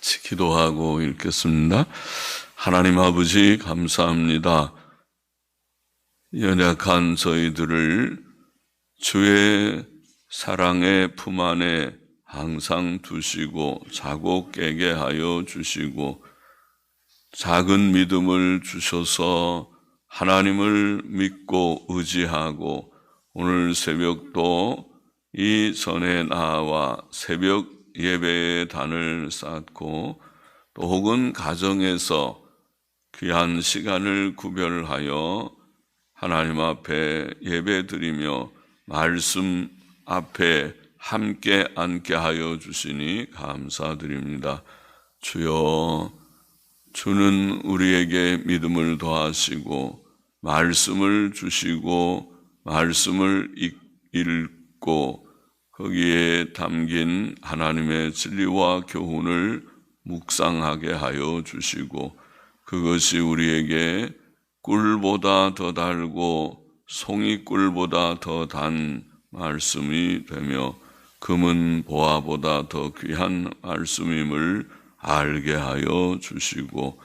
같이 기도하고 읽겠습니다. 하나님 아버지 감사합니다. 연약한 저희들을 주의 사랑의 품 안에 항상 두시고 자고 깨게 하여 주시고 작은 믿음을 주셔서 하나님을 믿고 의지하고 오늘 새벽도 이 전에 나와 새벽 예배의 단을 쌓고 또 혹은 가정에서 귀한 시간을 구별하여 하나님 앞에 예배드리며 말씀 앞에 함께 앉게 하여 주시니 감사드립니다. 주여, 주는 우리에게 믿음을 더하시고 말씀을 주시고 말씀을 읽고 거기에 담긴 하나님의 진리와 교훈을 묵상하게 하여 주시고 그것이 우리에게 꿀보다 더 달고 송이꿀보다 더 단 말씀이 되며 금은 보화보다 더 귀한 말씀임을 알게 하여 주시고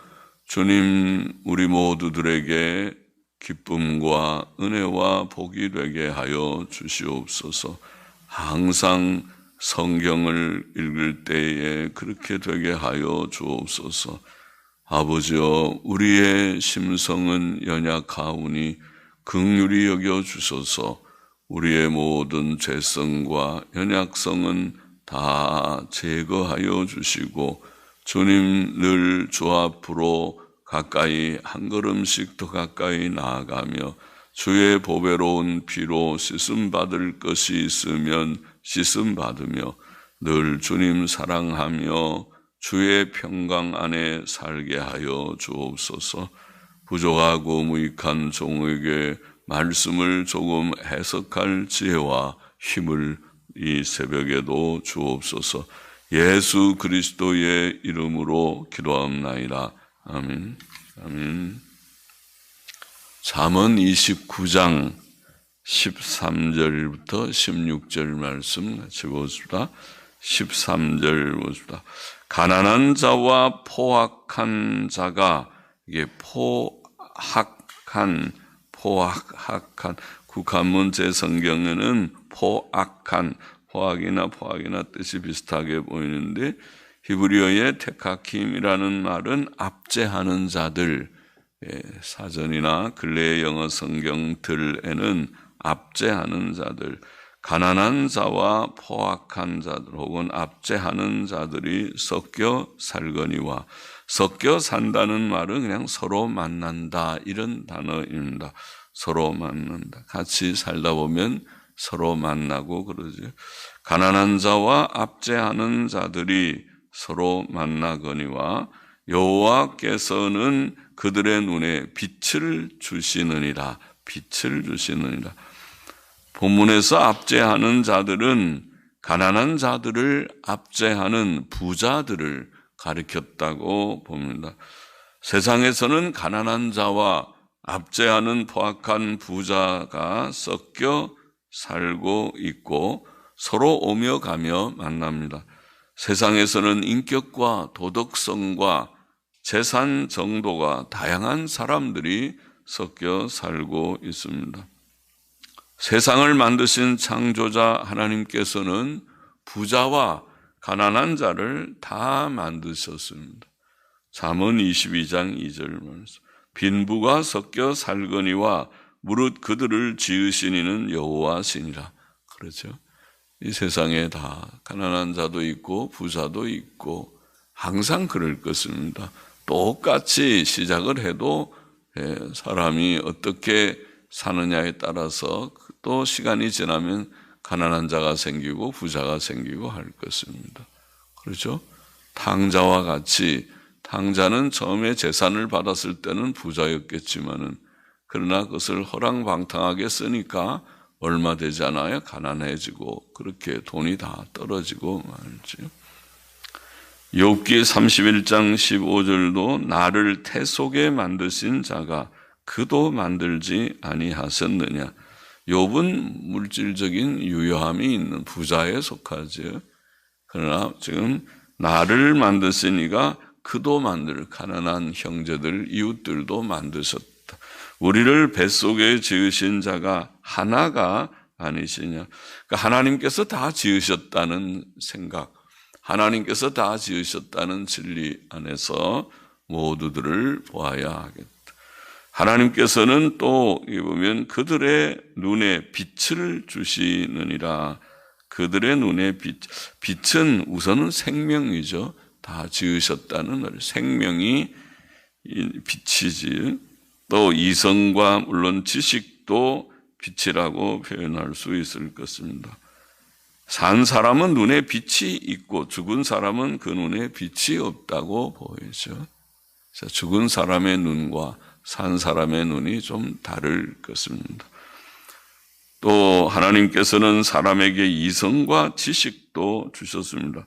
주님 우리 모두들에게 기쁨과 은혜와 복이 되게 하여 주시옵소서. 항상 성경을 읽을 때에 그렇게 되게 하여 주옵소서. 아버지여, 우리의 심성은 연약하오니 긍휼히 여겨 주소서. 우리의 모든 죄성과 연약성은 다 제거하여 주시고 주님 늘 주 앞으로 가까이 한 걸음씩 더 가까이 나아가며 주의 보배로운 피로 씻음 받을 것이 있으면 씻음 받으며 늘 주님 사랑하며 주의 평강 안에 살게 하여 주옵소서. 부족하고 무익한 종에게 말씀을 조금 해석할 지혜와 힘을 이 새벽에도 주옵소서. 예수 그리스도의 이름으로 기도합나이다. 아멘. 아멘. 잠언 29장 13절부터 16절 말씀 같이 보겠습니다. 13절 보겠습니다. 가난한 자와 포악한 자가, 이게 포악한 국한문 제 성경에는 포악이나 뜻이 비슷하게 보이는데 히브리어의 테카킴이라는 말은 압제하는 자들, 사전이나 근래의 영어 성경들에는 압제하는 자들, 가난한 자와 포악한 자들 혹은 압제하는 자들이 섞여 살거니와, 섞여 산다는 말은 그냥 서로 만난다 이런 단어입니다. 서로 만난다. 같이 살다 보면 서로 만나고 그러죠. 가난한 자와 압제하는 자들이 서로 만나거니와 여호와께서는 그들의 눈에 빛을 주시느니라. 빛을 주시느니라. 본문에서 압제하는 자들은 가난한 자들을 압제하는 부자들을 가리켰다고 봅니다. 세상에서는 가난한 자와 압제하는 포악한 부자가 섞여 살고 있고 서로 오며 가며 만납니다. 세상에서는 인격과 도덕성과 재산 정도가 다양한 사람들이 섞여 살고 있습니다. 세상을 만드신 창조자 하나님께서는 부자와 가난한 자를 다 만드셨습니다. 잠언 22장 2절 말씀. 빈부가 섞여 살거니와 무릇 그들을 지으신 이는 여호와시니라. 그렇죠. 이 세상에 다 가난한 자도 있고 부자도 있고 항상 그럴 것입니다. 똑같이 시작을 해도 사람이 어떻게 사느냐에 따라서 또 시간이 지나면 가난한 자가 생기고 부자가 생기고 할 것입니다. 그렇죠? 탕자와 같이 탕자는 처음에 재산을 받았을 때는 부자였겠지만은 그러나 그것을 허랑방탕하게 쓰니까 얼마 되지 않아야 가난해지고 그렇게 돈이 다 떨어지고 말이죠. 욥기 31장 15절도 나를 태 속에 만드신 자가 그도 만들지 아니하셨느냐. 욥은 물질적인 유효함이 있는 부자에 속하죠. 그러나 지금 나를 만드시니가 그도 가난한 형제들, 이웃들도 만드셨다. 우리를 뱃속에 지으신 자가 하나가 아니시냐. 그러니까 하나님께서 다 지으셨다는 생각, 하나님께서 다 지으셨다는 진리 안에서 모두들을 보아야 하겠다. 하나님께서는 또 보면 그들의 눈에 빛을 주시느니라. 그들의 눈에 빛은 우선은 생명이죠. 다 지으셨다는 생명이 빛이지. 또 이성과 물론 지식도 빛이라고 표현할 수 있을 것입니다. 산 사람은 눈에 빛이 있고 죽은 사람은 그 눈에 빛이 없다고 보이죠. 죽은 사람의 눈과 산 사람의 눈이 좀 다를 것입니다. 또 하나님께서는 사람에게 이성과 지식도 주셨습니다.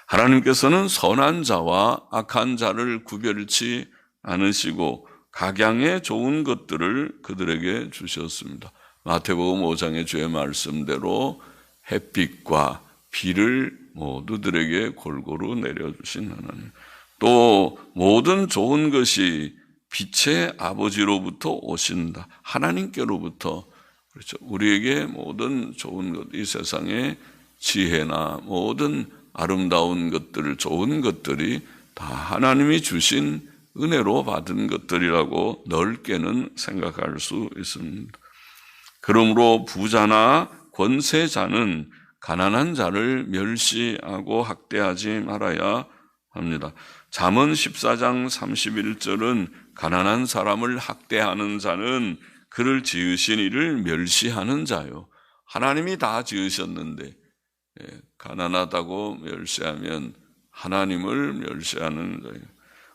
하나님께서는 선한 자와 악한 자를 구별치 않으시고 각양의 좋은 것들을 그들에게 주셨습니다. 마태복음 5장의 주의 말씀대로 햇빛과 비를 모두들에게 골고루 내려주신 하나님. 또 모든 좋은 것이 빛의 아버지로부터 오신다. 하나님께로부터. 그렇죠. 우리에게 모든 좋은 것, 이 세상의 지혜나 모든 아름다운 것들, 좋은 것들이 다 하나님이 주신 은혜로 받은 것들이라고 넓게는 생각할 수 있습니다. 그러므로 부자나 권세자는 가난한 자를 멸시하고 학대하지 말아야 합니다. 잠언 14장 31절은 가난한 사람을 학대하는 자는 그를 지으신 이를 멸시하는 자요. 하나님이 다 지으셨는데 가난하다고 멸시하면 하나님을 멸시하는 자예요.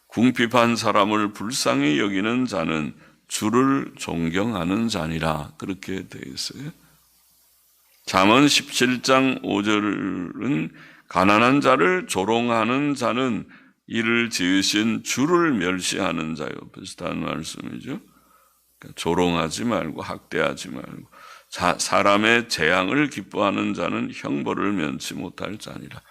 궁핍한 사람을 불쌍히 여기는 자는 주를 존경하는 자니라. 그렇게 되어 있어요. 잠언 17장 5절은 가난한 자를 조롱하는 자는 이를 지으신 주를 멸시하는 자요. 비슷한 말씀이죠. 그러니까 조롱하지 말고 학대하지 말고 사람의 재앙을 기뻐하는 자는 형벌을 면치 못할 자니라.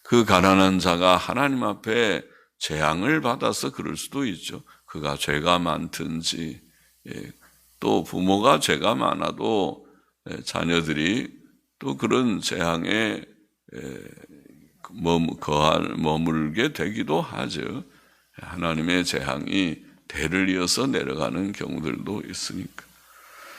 그 가난한 자가 하나님 앞에 재앙을 받아서 그럴 수도 있죠. 그가 죄가 많든지 또 부모가 죄가 많아도 자녀들이 또 그런 재앙에 머물게 되기도 하죠. 하나님의 재앙이 대를 이어서 내려가는 경우들도 있으니까.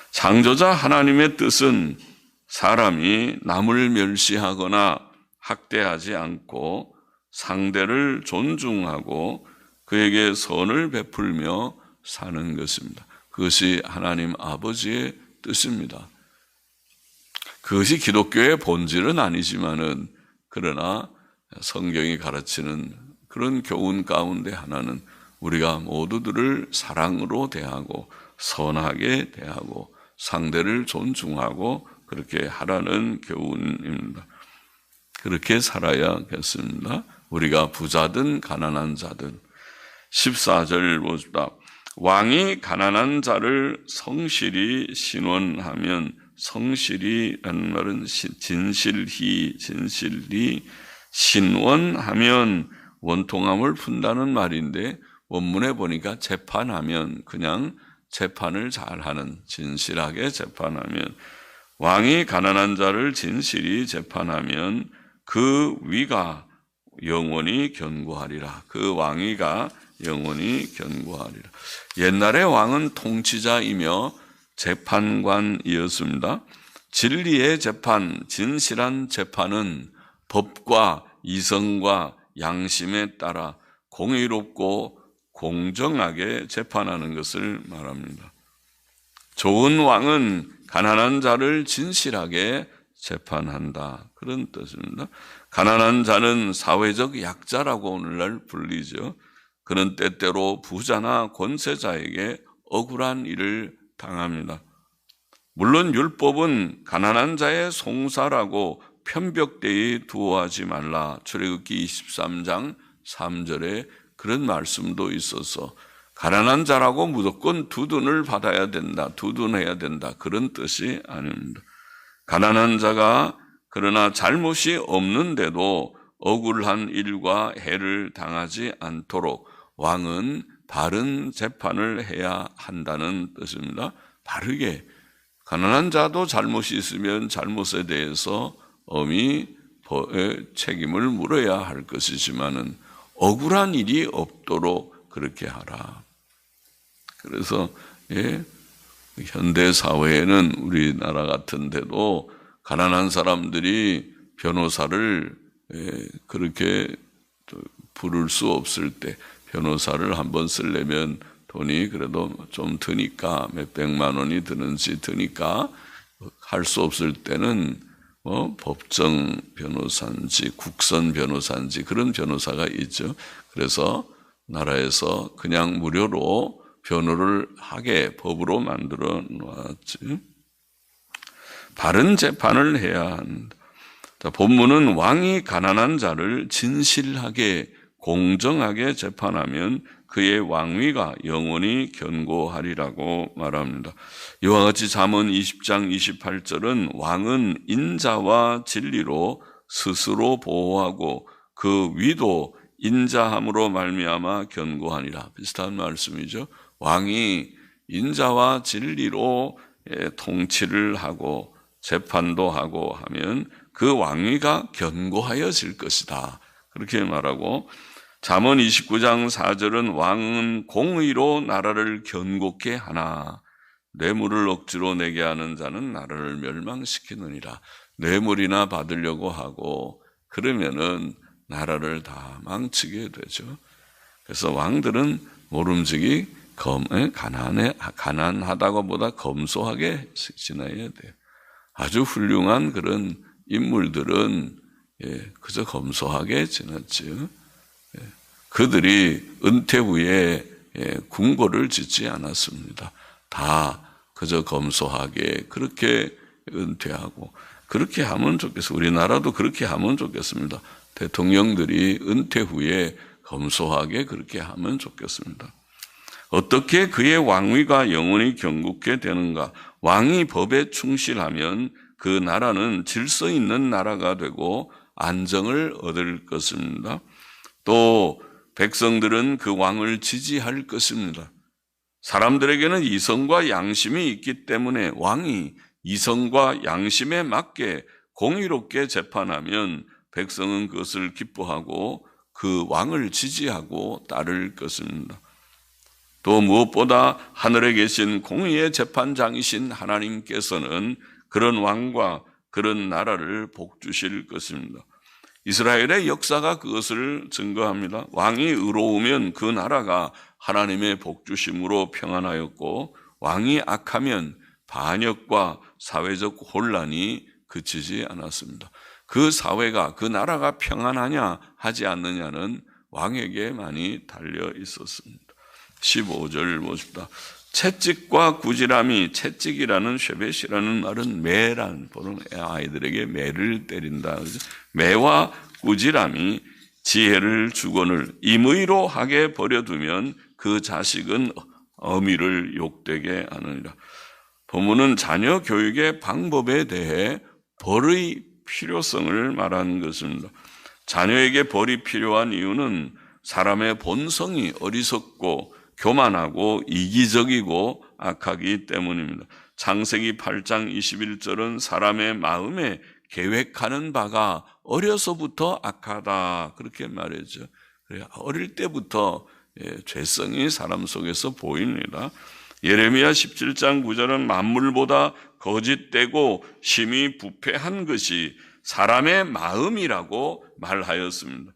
창조자 하나님의 뜻은 사람이 남을 멸시하거나 학대하지 않고 상대를 존중하고 그에게 선을 베풀며 사는 것입니다. 그것이 하나님 아버지의 뜻입니다. 그것이 기독교의 본질은 아니지만은 그러나 성경이 가르치는 그런 교훈 가운데 하나는 우리가 모두들을 사랑으로 대하고 선하게 대하고 상대를 존중하고 그렇게 하라는 교훈입니다. 그렇게 살아야겠습니다. 우리가 부자든 가난한 자든. 14절 봅시다. 왕이 가난한 자를 성실히 신원하면, 성실히라는 말은 진실히 신원하면 원통함을 푼다는 말인데 원문에 보니까 재판하면, 그냥 재판을 잘하는, 진실하게 재판하면, 왕이 가난한 자를 진실히 재판하면 그 위가 영원히 견고하리라. 그 왕위가 영원히 견고하리라. 옛날에 왕은 통치자이며 재판관이었습니다. 진리의 재판, 진실한 재판은 법과 이성과 양심에 따라 공의롭고 공정하게 재판하는 것을 말합니다. 좋은 왕은 가난한 자를 진실하게 재판한다. 그런 뜻입니다. 가난한 자는 사회적 약자라고 오늘날 불리죠. 그는 때때로 부자나 권세자에게 억울한 일을 당합니다. 물론 율법은 가난한 자의 송사라고 편벽되이 두어하지 말라. 출애굽기 23장 3절에 그런 말씀도 있어서 가난한 자라고 무조건 두둔을 받아야 된다, 두둔해야 된다, 그런 뜻이 아닙니다. 가난한 자가 그러나 잘못이 없는데도 억울한 일과 해를 당하지 않도록 왕은 바른 재판을 해야 한다는 뜻입니다. 바르게. 가난한 자도 잘못이 있으면 잘못에 대해서 엄히 책임을 물어야 할 것이지만은 억울한 일이 없도록 그렇게 하라. 그래서 현대 사회에는 우리나라 같은 데도 가난한 사람들이 변호사를 그렇게 부를 수 없을 때 변호사를 한번 쓰려면 돈이 그래도 좀 드니까 몇백만 원이 드는지 드니까 할 수 없을 때는 법정 변호사인지 국선 변호사인지 그런 변호사가 있죠. 그래서 나라에서 그냥 무료로 변호를 하게 법으로 만들어 놓았지. 바른 재판을 해야 한다. 본문은 왕이 가난한 자를 진실하게 공정하게 재판하면 그의 왕위가 영원히 견고하리라고 말합니다. 이와 같이 잠언 20장 28절은 왕은 인자와 진리로 스스로 보호하고 그 위도 인자함으로 말미암아 견고하니라. 비슷한 말씀이죠. 왕이 인자와 진리로 통치를 하고 재판도 하고 하면 그 왕위가 견고하여질 것이다. 그렇게 말하고 잠언 29장 4절은 왕은 공의로 나라를 견고케 하나 뇌물을 억지로 내게 하는 자는 나라를 멸망시키느니라. 뇌물이나 받으려고 하고 그러면은 나라를 다 망치게 되죠. 그래서 왕들은 모름지기 가난하다고 보다 검소하게 지내야 돼요. 아주 훌륭한 그런 인물들은 그저 검소하게 지냈죠. 그들이 은퇴 후에 궁궐을 짓지 않았습니다. 다 그저 검소하게 그렇게 은퇴하고 그렇게 하면 좋겠어요. 우리나라도 그렇게 하면 좋겠습니다. 대통령들이 은퇴 후에 검소하게 그렇게 하면 좋겠습니다. 어떻게 그의 왕위가 영원히 견고케 되는가? 왕이 법에 충실하면 그 나라는 질서 있는 나라가 되고 안정을 얻을 것입니다. 또 백성들은 그 왕을 지지할 것입니다. 사람들에게는 이성과 양심이 있기 때문에 왕이 이성과 양심에 맞게 공의롭게 재판하면 백성은 그것을 기뻐하고 그 왕을 지지하고 따를 것입니다. 또 무엇보다 하늘에 계신 공의의 재판장이신 하나님께서는 그런 왕과 그런 나라를 복주실 것입니다. 이스라엘의 역사가 그것을 증거합니다. 왕이 의로우면 그 나라가 하나님의 복주심으로 평안하였고 왕이 악하면 반역과 사회적 혼란이 그치지 않았습니다. 그 사회가 그 나라가 평안하냐 하지 않느냐는 왕에게 많이 달려 있었습니다. 15절 보십시다. 채찍과 구지람이, 채찍이라는 쉐벳이라는 말은 매란, 보는 아이들에게 매를 때린다. 매와 구지람이 지혜를 주거늘 임의로 하게 버려두면 그 자식은 어미를 욕되게 하느니라. 본문은 자녀 교육의 방법에 대해 벌의 필요성을 말하는 것입니다. 자녀에게 벌이 필요한 이유는 사람의 본성이 어리석고 교만하고 이기적이고 악하기 때문입니다. 창세기 8장 21절은 사람의 마음에 계획하는 바가 어려서부터 악하다 그렇게 말했죠. 어릴 때부터 죄성이 사람 속에서 보입니다. 예레미야 17장 9절은 만물보다 거짓되고 심히 부패한 것이 사람의 마음이라고 말하였습니다.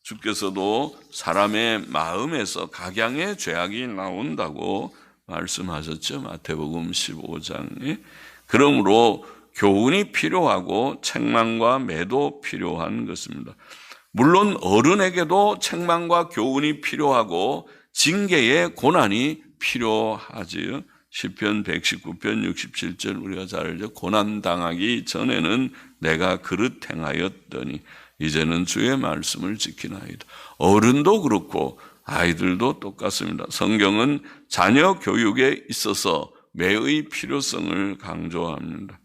주께서도 사람의 마음에서 각양의 죄악이 나온다고 말씀하셨죠. 마태복음 15장에. 그러므로 교훈이 필요하고 책망과 매도 필요한 것입니다. 물론 어른에게도 책망과 교훈이 필요하고 징계의 고난이 필요하지요. 시편 119편 67절 우리가 잘 알죠. 고난당하기 전에는 내가 그릇 행하였더니 이제는 주의 말씀을 지키나이다. 어른도 그렇고 아이들도 똑같습니다. 성경은 자녀 교육에 있어서 매의 필요성을 강조합니다.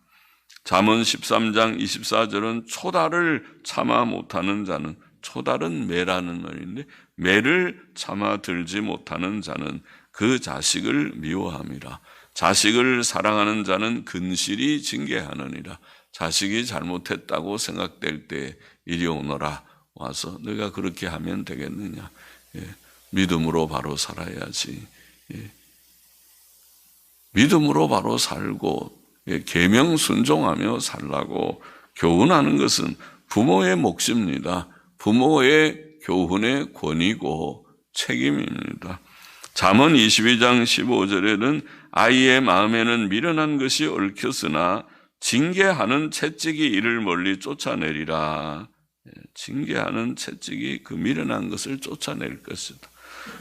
잠언 13장 24절은 초달을 참아 못하는 자는, 초달은 매라는 말인데, 매를 참아 들지 못하는 자는 그 자식을 미워함이라. 자식을 사랑하는 자는 근실이 징계하느니라. 자식이 잘못했다고 생각될 때 이리 오너라, 와서 너가 그렇게 하면 되겠느냐. 믿음으로 바로 살아야지. 믿음으로 바로 살고 계명 순종하며 살라고 교훈하는 것은 부모의 몫입니다. 부모의 교훈의 권위고 책임입니다. 잠언 22장 15절에는 아이의 마음에는 미련한 것이 얽혔으나 징계하는 채찍이 이를 멀리 쫓아내리라. 징계하는 채찍이 그 미련한 것을 쫓아낼 것이다.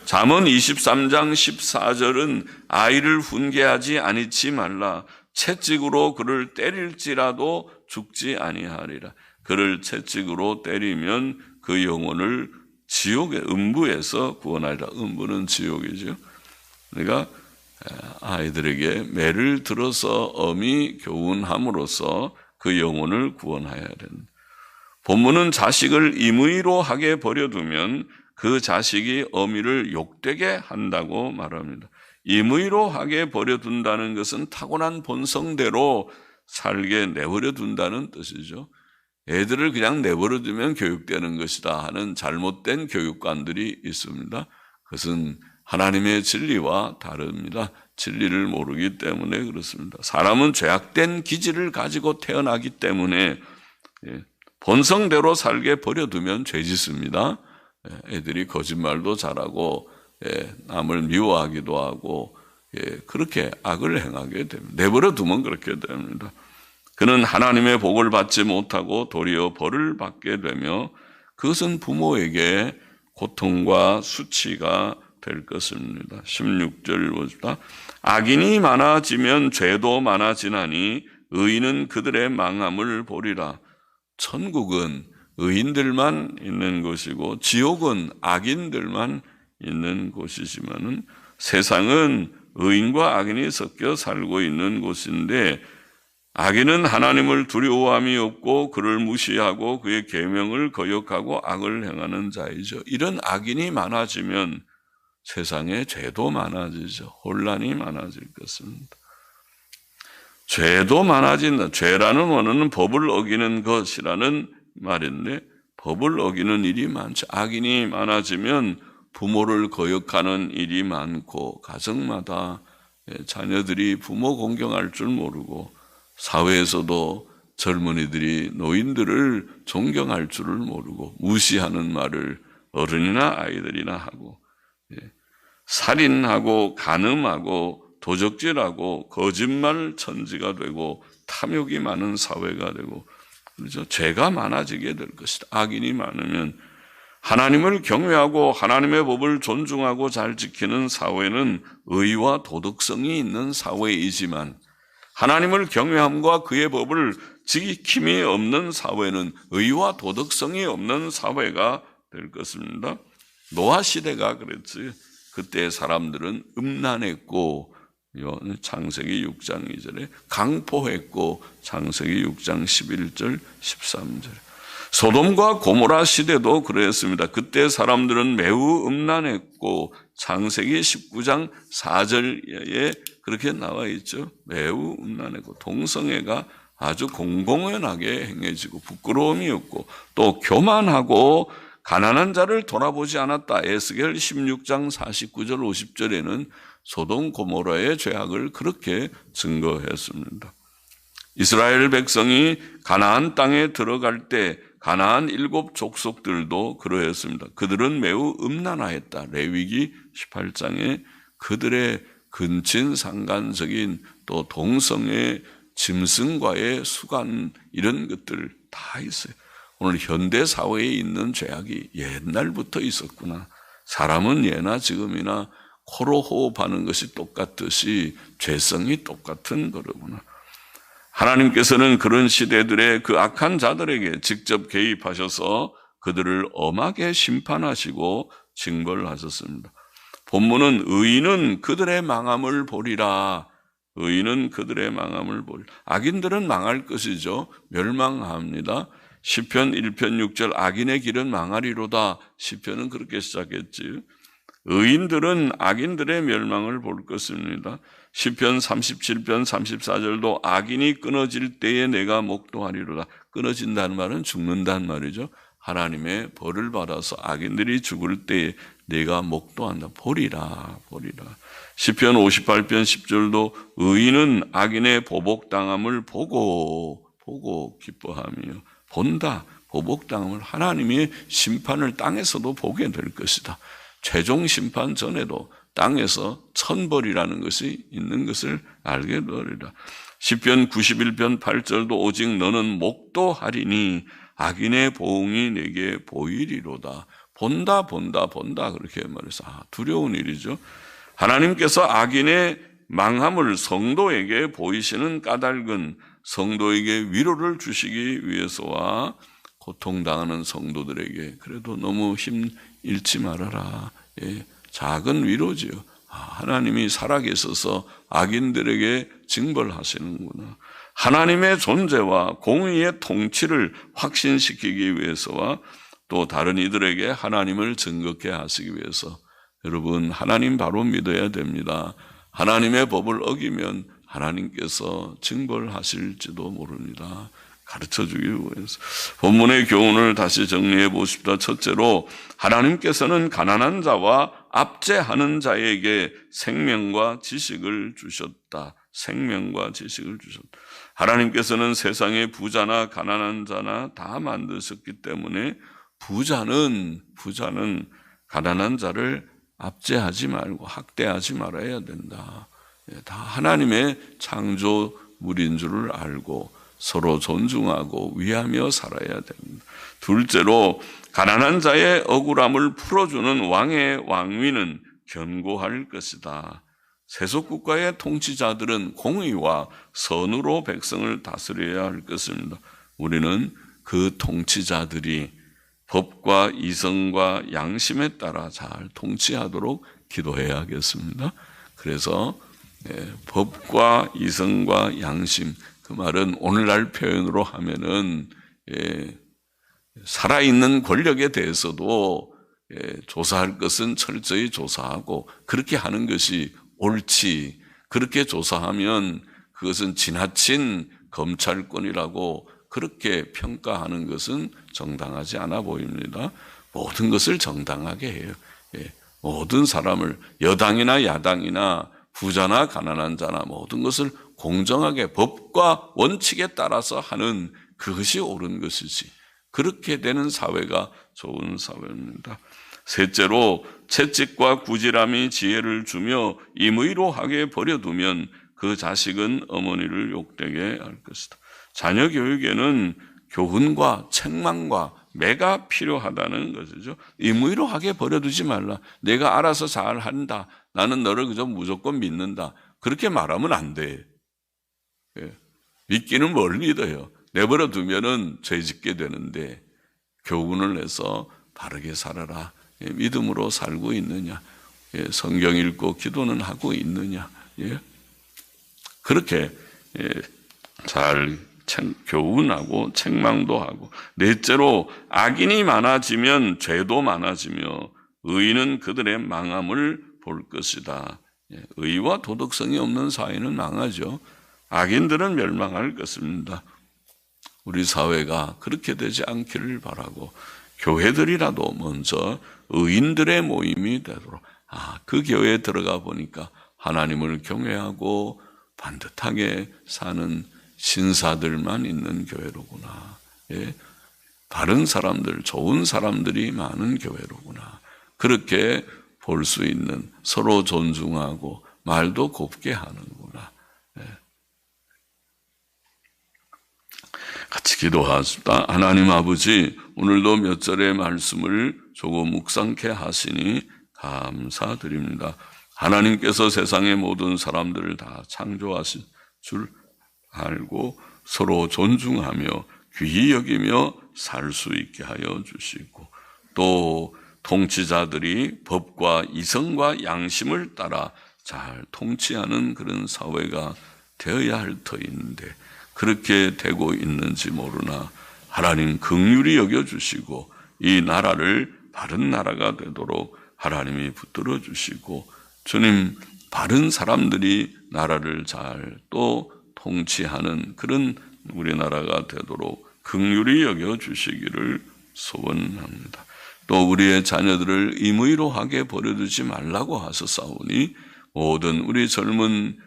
잠언 23장 14절은 아이를 훈계하지 아니치 말라. 채찍으로 그를 때릴지라도 죽지 아니하리라. 그를 채찍으로 때리면 그 영혼을 지옥의 음부에서 구원하리라. 음부는 지옥이죠. 그러니까 아이들에게 매를 들어서 엄히 교훈함으로써 그 영혼을 구원해야 된다. 본문은 자식을 임의로 하게 버려두면 그 자식이 어미를 욕되게 한다고 말합니다. 임의로 하게 버려둔다는 것은 타고난 본성대로 살게 내버려 둔다는 뜻이죠. 애들을 그냥 내버려 두면 교육되는 것이다 하는 잘못된 교육관들이 있습니다. 그것은 하나님의 진리와 다릅니다. 진리를 모르기 때문에 그렇습니다. 사람은 죄악된 기질을 가지고 태어나기 때문에 본성대로 살게 버려두면 죄짓습니다. 애들이 거짓말도 잘하고 남을 미워하기도 하고 그렇게 악을 행하게 됩니다. 내버려 두면 그렇게 됩니다. 그는 하나님의 복을 받지 못하고 도리어 벌을 받게 되며 그것은 부모에게 고통과 수치가 될 것입니다. 16절 봅시다. 악인이 많아지면 죄도 많아지나니 의인은 그들의 망함을 보리라. 천국은 의인들만 있는 곳이고 지옥은 악인들만 있는 곳이지만은 세상은 의인과 악인이 섞여 살고 있는 곳인데 악인은 하나님을 두려워함이 없고 그를 무시하고 그의 계명을 거역하고 악을 행하는 자이죠. 이런 악인이 많아지면 세상에 죄도 많아지죠. 혼란이 많아질 것입니다. 죄도 많아진다. 죄라는 원어는 법을 어기는 것이라는 말인데 법을 어기는 일이 많죠. 악인이 많아지면 부모를 거역하는 일이 많고 가정마다 자녀들이 부모 공경할 줄 모르고 사회에서도 젊은이들이 노인들을 존경할 줄을 모르고 무시하는 말을 어른이나 아이들이나 하고 살인하고 간음하고 도적질하고 거짓말 천지가 되고 탐욕이 많은 사회가 되고 그렇죠. 죄가 많아지게 될 것이다. 악인이 많으면 하나님을 경외하고 하나님의 법을 존중하고 잘 지키는 사회는 의와 도덕성이 있는 사회이지만 하나님을 경외함과 그의 법을 지킴이 없는 사회는 의와 도덕성이 없는 사회가 될 것입니다. 노아 시대가 그랬지. 그때 사람들은 음란했고 창세기 6장 2절에 강포했고 창세기 6장 11절 13절 소돔과 고모라 시대도 그랬습니다. 그때 사람들은 매우 음란했고 창세기 19장 4절에 그렇게 나와 있죠. 매우 음란했고 동성애가 아주 공공연하게 행해지고 부끄러움이 없고 또 교만하고 가난한 자를 돌아보지 않았다. 에스겔 16장 49절 50절에는 소돔 고모라의 죄악을 그렇게 증거했습니다. 이스라엘 백성이 가나안 땅에 들어갈 때 가나안 7 족속들도 그러했습니다. 그들은 매우 음란하였다. 레위기 18장에 그들의 근친상간적인 또 동성애, 짐승과의 수간 이런 것들 다 있어요. 오늘 현대 사회에 있는 죄악이 옛날부터 있었구나. 사람은 예나 지금이나 코로 호흡하는 것이 똑같듯이 죄성이 똑같은 거로구나. 하나님께서는 그런 시대들의 그 악한 자들에게 직접 개입하셔서 그들을 엄하게 심판하시고 징벌하셨습니다. 본문은 의인은 그들의 망함을 보리라. 의인은 그들의 망함을 보리라. 악인들은 망할 것이죠. 멸망합니다. 시편 1편 6절 악인의 길은 망하리로다. 시편은 그렇게 시작했지. 의인들은 악인들의 멸망을 볼 것입니다. 시편 37편 34절도 악인이 끊어질 때에 내가 목도하리로다. 끊어진다는 말은 죽는다는 말이죠. 하나님의 벌을 받아서 악인들이 죽을 때에 내가 목도한다. 보리라. 시편 58편 10절도 의인은 악인의 보복당함을 보고 기뻐하며 본다. 보복당함을 하나님의 심판을 땅에서도 보게 될 것이다. 최종 심판 전에도 땅에서 천벌이라는 것이 있는 것을 알게 되리라. 시편 91편 8절도 오직 너는 목도하리니 악인의 보응이 내게 보이리로다. 본다 그렇게 말해서 두려운 일이죠. 하나님께서 악인의 망함을 성도에게 보이시는 까닭은 성도에게 위로를 주시기 위해서와 고통당하는 성도들에게 그래도 너무 힘 잃지 말아라. 작은 위로지요. 하나님이 살아계셔서 악인들에게 징벌하시는구나. 하나님의 존재와 공의의 통치를 확신시키기 위해서와 또 다른 이들에게 하나님을 증거케 하시기 위해서 여러분 하나님 바로 믿어야 됩니다. 하나님의 법을 어기면 하나님께서 징벌하실지도 모릅니다. 가르쳐주기 위해서. 본문의 교훈을 다시 정리해 보십시다. 첫째로 하나님께서는 가난한 자와 압제하는 자에게 생명과 지식을 주셨다. 하나님께서는 세상에 부자나 가난한 자나 다 만드셨기 때문에 부자는 가난한 자를 압제하지 말고 학대하지 말아야 된다. 다 하나님의 창조물인 줄을 알고 서로 존중하고 위하며 살아야 됩니다. 둘째로 가난한 자의 억울함을 풀어주는 왕의 왕위는 견고할 것이다. 세속국가의 통치자들은 공의와 선으로 백성을 다스려야 할 것입니다. 우리는 그 통치자들이 법과 이성과 양심에 따라 잘 통치하도록 기도해야겠습니다. 그래서 법과 이성과 양심, 그 말은 오늘날 표현으로 하면은 살아있는 권력에 대해서도 조사할 것은 철저히 조사하고 그렇게 하는 것이 옳지. 그렇게 조사하면 그것은 지나친 검찰권이라고 그렇게 평가하는 것은 정당하지 않아 보입니다. 모든 것을 정당하게 해요. 모든 사람을 여당이나 야당이나 부자나 가난한 자나 모든 것을 공정하게 법과 원칙에 따라서 하는 그것이 옳은 것이지. 그렇게 되는 사회가 좋은 사회입니다. 셋째로 채찍과 구질함이 지혜를 주며 임의로하게 버려두면 그 자식은 어머니를 욕되게 할 것이다. 자녀 교육에는 교훈과 책망과 매가 필요하다는 것이죠. 임의로하게 버려두지 말라. 내가 알아서 잘 한다. 나는 너를 그저 무조건 믿는다. 그렇게 말하면 안 돼. 믿기는 뭘 믿어요. 내버려 두면은 죄 짓게 되는데 교훈을 해서 바르게 살아라. 믿음으로 살고 있느냐? 성경 읽고 기도는 하고 있느냐? 그렇게 잘 교훈하고 책망도 하고. 넷째로 악인이 많아지면 죄도 많아지며 의인은 그들의 망함을 볼 것이다. 의와 도덕성이 없는 사회는 망하죠. 악인들은 멸망할 것입니다. 우리 사회가 그렇게 되지 않기를 바라고 교회들이라도 먼저 의인들의 모임이 되도록 그 교회에 들어가 보니까 하나님을 경외하고 반듯하게 사는 신사들만 있는 교회로구나. 바른 사람들, 좋은 사람들이 많은 교회로구나. 그렇게 볼 수 있는, 서로 존중하고 말도 곱게 하는구나. 같이 기도하십시다. 하나님 아버지, 오늘도 몇 절의 말씀을 조금 묵상케 하시니 감사드립니다. 하나님께서 세상의 모든 사람들을 다 창조하신 줄 알고 서로 존중하며 귀히 여기며 살 수 있게 하여 주시고, 또 통치자들이 법과 이성과 양심을 따라 잘 통치하는 그런 사회가 되어야 할 터인데 그렇게 되고 있는지 모르나 하나님 긍휼히 여겨주시고 이 나라를 바른 나라가 되도록 하나님이 붙들어 주시고 주님 바른 사람들이 나라를 잘 또 통치하는 그런 우리나라가 되도록 긍휼히 여겨주시기를 소원합니다. 또 우리의 자녀들을 임의로 하게 버려두지 말라고 하셨사오니 모든 우리 젊은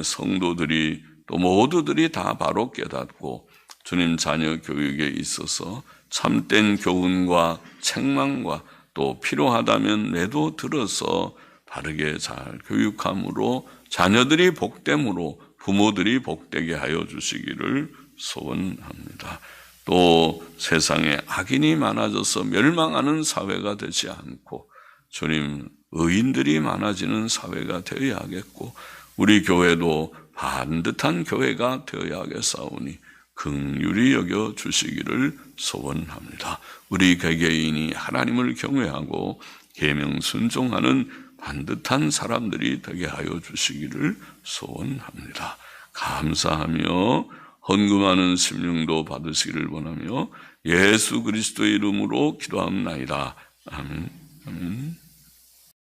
성도들이 또 모두들이 다 바로 깨닫고 주님 자녀 교육에 있어서 참된 교훈과 책망과 또 필요하다면 매도 들어서 바르게 잘 교육함으로 자녀들이 복됨으로 부모들이 복되게 하여 주시기를 소원합니다. 또 세상에 악인이 많아져서 멸망하는 사회가 되지 않고 주님 의인들이 많아지는 사회가 되어야 하겠고 우리 교회도 반듯한 교회가 되어야 하겠사오니 긍휼히 여겨 주시기를 소원합니다. 우리 개개인이 하나님을 경외하고 계명 순종하는 반듯한 사람들이 되게 하여 주시기를 소원합니다. 감사하며 헌금하는 심령도 받으시기를 원하며 예수 그리스도의 이름으로 기도합나이다. 아멘. 아멘.